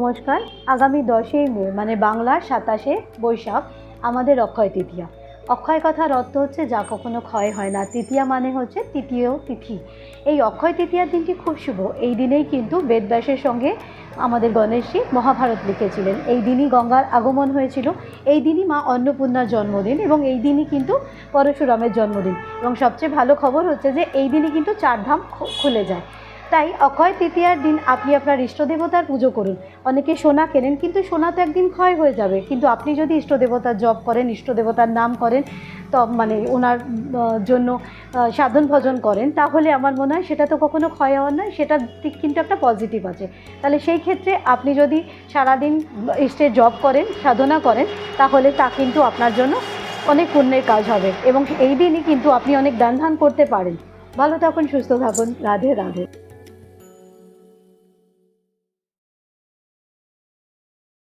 নমস্কার। আগামী 10ই মে মানে বাংলার 27শে বৈশাখ আমাদের অক্ষয় তৃতীয়া। অক্ষয় কথার অর্থ হচ্ছে যা কখনো ক্ষয় হয় না। তৃতীয়া মানে হচ্ছে তৃতীয় তিথি। এই অক্ষয় তৃতীয়ার দিনটি খুব শুভ। এই দিনেই কিন্তু বেদব্যাসের সঙ্গে আমাদের গণেশজি মহাভারত লিখেছিলেন। এই দিনই গঙ্গার আগমন হয়েছিল। এই দিনই মা অন্নপূর্ণার জন্মদিন এবং এই দিনই কিন্তু পরশুরামের জন্মদিন। এবং সবচেয়ে ভালো খবর হচ্ছে যে এই দিনই কিন্তু চারধাম খুলে যায়। তাই অক্ষয় তৃতীয়ার দিন আপনি আপনার ইষ্টদেবতার পুজো করুন। অনেকে সোনা কেনেন, কিন্তু সোনা তো একদিন ক্ষয় হয়ে যাবে। কিন্তু আপনি যদি ইষ্টদেবতার জপ করেন, ইষ্টদেবতার নাম করেন, তো মানে ওনার জন্য সাধন ভজন করেন, তাহলে আমার মনে হয় সেটা তো কখনো ক্ষয় হওয়ার নয়, সেটার দিক কিন্তু একটা পজিটিভ আছে। তাহলে সেই ক্ষেত্রে আপনি যদি সারাদিন ইষ্টের জপ করেন, সাধনা করেন, তাহলে তা কিন্তু আপনার জন্য অনেক পুণ্যের কাজ হবে এবং এই দিনই কিন্তু আপনি অনেক দান ধ্যান করতে পারেন। ভালো থাকুন, সুস্থ থাকুন। রাধে রাধে।